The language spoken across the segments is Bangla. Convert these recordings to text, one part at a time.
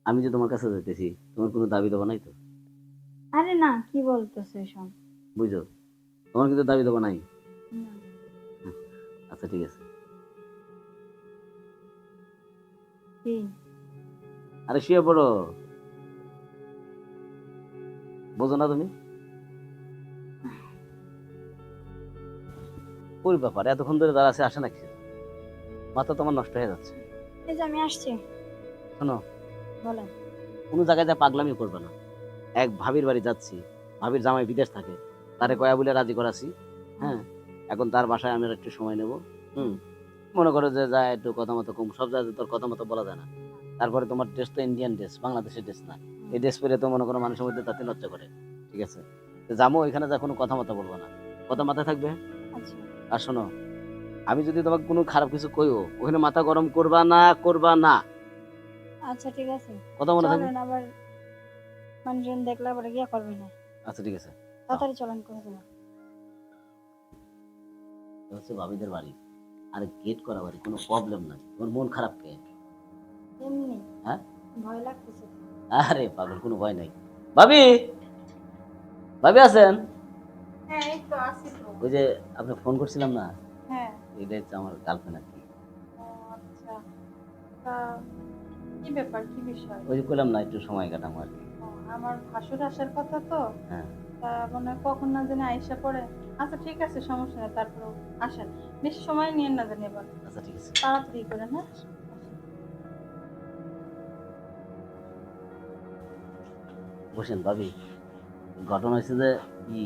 আমি যে তোমার কাছে যাইতেছি, তোমার কোনো দাবি দেওয়া নাই তো? আরে না, কি বলতেছো এসব? বুঝছো? তোমার কিন্তু দাবি দেওয়া নাই। না। হুম, আচ্ছা ঠিক আছে। কি? আরে শুয়ে পড়ো। বোঝো না তুমি? ওই ব্যাপার, এতক্ষণ ধরে দাঁড়া আছে, আসে নাকি? মাথা তোমার নষ্ট হয়ে যাচ্ছে। এই যে আমি আসছি। শোনো, বলেন। কোনো জায়গায় যা পাগলামি করবে না। এক ভাবির বাড়ি যাচ্ছি, ভাবির জামাই বিদেশ থাকে, তারে কয়া বলে রাজি করাছি। হ্যাঁ, এখন তার বাসায় আমি আর একটু সময় নেব। হুম, মনে করো যে যা একটু কথা মতো কম, সব জায়গায় তোর কথা মতো বলা যায় না। তারপরে তোমার ড্রেস তো ইন্ডিয়ান ড্রেস, বাংলাদেশের ড্রেস না। এই ড্রেস পরে তো মনে করো মানুষের মধ্যে তাতে লজ্জা করে। ঠিক আছে, তো যাবো ওইখানে, যা কোনো কথা মতো বলবো না, কথা মাথায় থাকবে। আচ্ছা। আর শোনো, আমি যদি তোমাকে কোনো খারাপ কিছু কইও, ওখানে মাথা গরম করবা না, করবা না। আচ্ছা ঠিক আছে। কথা মনে থাকবে। চলেন, আবার মানুষজন দেখলে আবার গিয়া করবে না। আচ্ছা ঠিক আছে, যাও। তাড়াতাড়ি চলেন, করে দেবো। এটা হচ্ছে ভাবিদের বাড়ি, আর গেট করা বাড়ি, কোনো প্রবলেম নাই। তোমার মন খারাপ কে? এমনি হ্যাঁ, ভয় লাগতেছে। আরে পাগল, কোনো ভয় নাই। ভাবি, ভাবি আছেন? হ্যাঁ, এই তো আছি তো। ওই যে আপনি ফোন করছিলাম না, হ্যাঁ। এটা হচ্ছে আমার গার্লফ্রেন্ড আর কি। ও আচ্ছা। তা কি ব্যাপার, কি বিষয়? ওই যে কইলাম না, একটু সময় কাটাবো আর কি। ও, আমার ভাসুর আসার কথা তো। হ্যাঁ, তা মনে হয় কখন না জানি আইসা পড়ে। আচ্ছা ঠিক আছে, সমস্যা নেই, তারপরেও আসেন। বেশি সময় নিয়েন না জানি এবার। আচ্ছা ঠিক আছে। তাড়াতাড়ি করেন, হ্যাঁ। বসেন ভাবি। ঘটনা হয়েছে যে কি,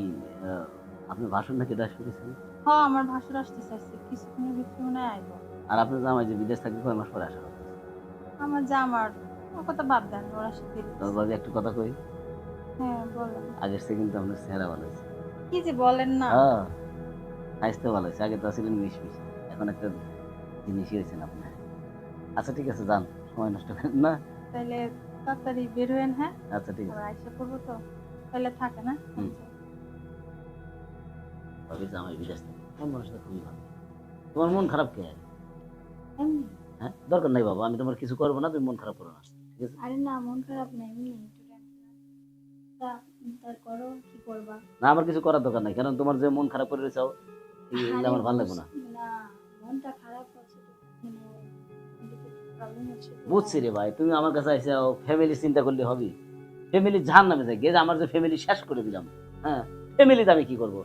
আহ, আপনি ভাষণ নাকি দাস করেছেন, হ্যাঁ, আমার ভাসুর আসতে চাইছে, কিছুক্ষণের ভিতরে মনে হয় আইবো। আর আপনার জামাই যে বিদেশ থাকবে কয় মাস পরে আসা কথা। আমার জামার ওর কথা বাদ দেন, ওরা সাথে দেরি তো আছে। ভাবি একটা কথা কই, হ্যাঁ বলেন। আগের থেকে কিন্তু আপনার চেহারা ভালো হয়েছে। কি যে বলেন না। হ্যাঁ, সাইজটা ভালো হয়েছে। আগে তো ছিলেন মিশ মিশ, এখন একটা জিনিসই হয়েছেন আপনি। আচ্ছা ঠিক আছে, যান, সময় নষ্ট করেন না। তাইলে তাড়াতাড়ি বের হয়েন, হ্যাঁ। আচ্ছা ঠিক আছে। আবার আইসা পড়বো তো। তাহলে থাকে না। হুম, ভাবি জামাই বিদেশ থেকে, মন মানুষটা খুবই ভালো। তোমার মন খারাপ কে? এমনি। হ্যাঁ, দরকার নাই বাবা, আমি তোমার কিছু করবো না, তুমি মন খারাপ করো না, ঠিক আছে? আরে না, মন খারাপ না, এমনি একটু টেনশন। তা তার করো, কি করবা? না, আমার কিছু করার দরকার নাই, কারণ তোমার যে মন খারাপ করে রয়েছে এগুলো আরে আমার ভালো লাগবে না। না, মনটা খারাপ হচ্ছে তো, মানে প্রবলেম হচ্ছে তো। বুঝছি রে ভাই, তুমি আমার কাছে আইসা ফ্যামিলি চিন্তা করলে হবে? ফ্যামিলি জাহান নামে যায় গে, আমার যে ফ্যামিলি শেষ করে দিলাম। হ্যাঁ, ফ্যামিলিতে আমি কি করব?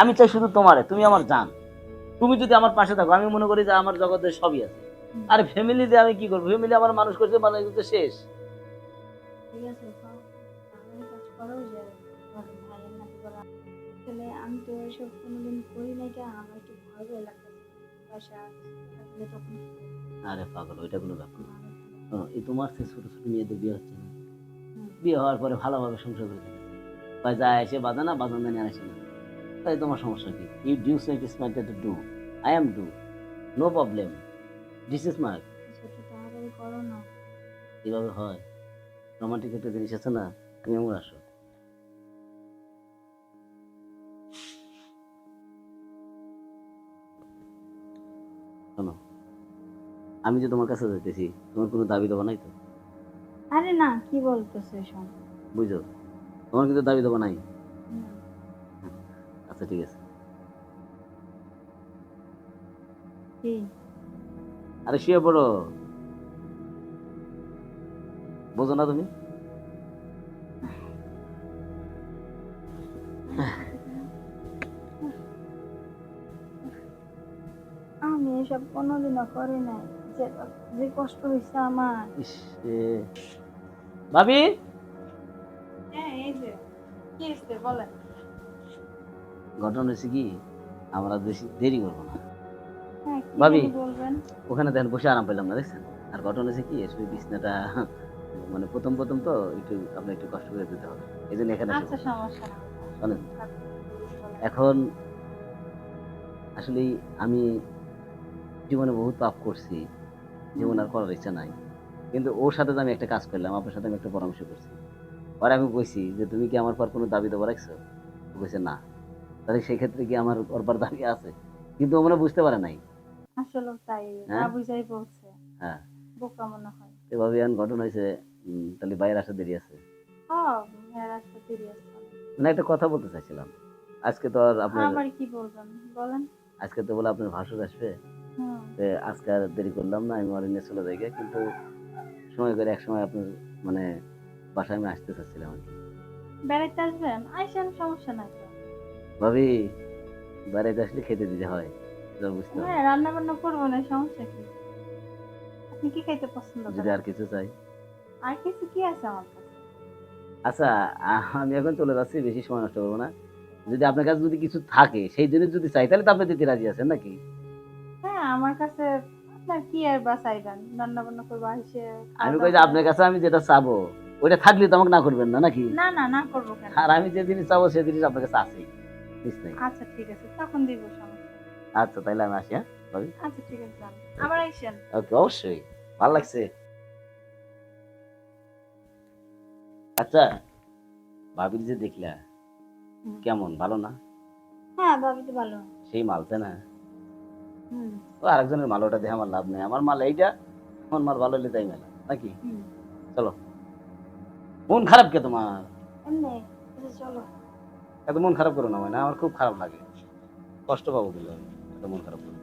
আমি চাই শুধু তোমারে, তুমি আমার জান। তুমি যদি আমার পাশে থাকো, আমি মনে করি যে আমার জগতে সবই আছে। আর ফ্যামিলি দিয়ে আমি কি করবো? ফ্যামিলি আমার মানুষ করছে, বানাই করতে শেষ। ঠিক আছে, তাহলে কাজ করো যে ঘরে ভাইয়ের নাকি বলা। আসলে আমি তো এসব কোনোদিন করি নাই, কেন আমার একটু ভয় ভয় লাগতেছে। বাসা থাকলে তখন কি করবো? আরে পাগল, ওইটা কোনো ব্যাপার না। ভালো তো। শোনো, এই তোমার সে ছোট ছোট মেয়েদের বিয়ে হচ্ছে না, হুম। বিয়ে হওয়ার পরে ভালোভাবে সংসার করে থাকে, তাই যায় এসে বাধা না, বাধা জানি আসে না। তাই তোমার সমস্যা কি? You do so it is my to do, I am do, no problem, this is my. আচ্ছা, একটু তাড়াতাড়ি করো না। এভাবে হয়? রোমান্টিক একটা জিনিস আছে না, তুমি আমার আসো। শোনো, আমি যে তোমার কাছে যাইতেছি, তোমার কোনো দাবি দেওয়া নাই তো? আরে না, কি বলতেছো এসব? বুঝো, তোমার কিন্তু দাবি দেওয়া নাই। না। আচ্ছা ঠিক আছে। কি? আরে শুয়ে পড়ো। বোঝো না তুমি? আমি এসব কোনোদিনও করি নাই। যে যে কষ্ট হয়েছে আমার। ইস এ, ভাবি, হ্যাঁ, এই যে কি হয়েছে বলেন। ঘটনা হয়েছে কি, আমরা বেশি দেরি করবো না। হ্যাঁ, কি ভাবি, জানি বলবেন। ওখানে দেখেন বসে আরাম পেলাম না, দেখছেন? আর ঘটনা হয়েছে কি, এসে বিছনাটা মানে প্রথম প্রথম তো একটু আপনার একটু কষ্ট করে দিতে হবে, এই জন্য এখানে আচ্ছা, আসবো। সমস্যা না। শোনেন, বলেন। এখন আসলে আমি জীবনে বহুত পাপ করছি, জীবন আর করার ইচ্ছা নাই। কিন্তু ওর সাথে যে আমি একটা কাজ করলাম, আপনার সাথে আমি একটা পরামর্শ করছি। আর আমি কইছি যে তুমি কি আমার পর কোনো দাবি দেবো রাখছো? ও কইছে না। তাহলে সেই ক্ষেত্রে কি আমার ওর পর দাবি আছে? কিন্তু ও মনে হয় বুঝতে পারে নাই। আসলে তাই, না হ্যাঁ, বুঝাই বলছে। হ্যাঁ, বোকা মনে হয়। এভাবে এখন ঘটনা হয়েছে। তাহলে বাইরের আসা দেরি আছে। হ্যাঁ, ভাইয়ার আসতে দেরি আছে অনেক। মানে একটা কথা বলতে চাইছিলাম, আজকে তো আর আপনার আবার কি বলবেন বলেন? আজকে তো বলে আপনার ভাসুর আসবে, হুম। তো আজকে আর দেরি করলাম না, আমি ওর নিয়ে চলে যাই গে। কিন্তু সময় করে এক সময় আপনার মানে বাসায় আমি আসতে চাচ্ছিলাম আর কি। বেড়াইতে আসবেন? আইসেন, সমস্যা নাই তো। ভাবি, বাড়িতে আসলে খেতে দিতে হয়, এটা বুঝতে হবে। হ্যাঁ, রান্না বান্না করবো না, সমস্যা কি? আপনি কি খাইতে পছন্দ যদি করেন? আর কিছু চাই। আর কিছু কি আছে আমার কাছে? আচ্ছা, আমি এখন চলে যাচ্ছি, বেশি সময় নষ্ট করবো না। যদি আপনার কাছে যদি কিছু থাকে সেই জিনিস যদি চাই, তাহলে তো আপনি দিতে রাজি আছেন নাকি? হ্যাঁ, আমার কাছে আপনার কি আর বা চাইবেন? রান্না বান্না করবো, আইসে খাওয়া আমি কই দাওয়া যে করে। আপনার কাছে আমি যেটা চাবো ওইটা থাকলে তো আমাকে না করবেন না নাকি? না না, না করবো কেন? আর আমি যে জিনিস চাবো সেই জিনিস আপনার কাছে আছেই, মিস নাই। আচ্ছা ঠিক আছে, তখন দিব, সমস্যা নেই। আচ্ছা তাইলে আমি আসি, হ্যাঁ ভাবি। আচ্ছা ঠিক আছে, যান। আবার আইসেন। ওকে, অবশ্যই। ভালো লাগছে। আচ্ছা, ভাবির যে দেখলা হুম। কেমন, ভালো না? হ্যাঁ, ভাবি তো ভালো। সেই মাল, তাই না? হুম। ও আরেকজনের মাল, ওটা দেখে আমার লাভ নেই, আমার মাল এইটা, আমার মাল ভালো হলে তাই মেলা নাকি? হুম। চলো। মন খারাপ কে তোমার? এমনি, আচ্ছা চলো। এত মন খারাপ করো না, মানে আমার খুব খারাপ লাগে, কষ্ট পাবো কিন্তু আমি এত মন খারাপ করলে।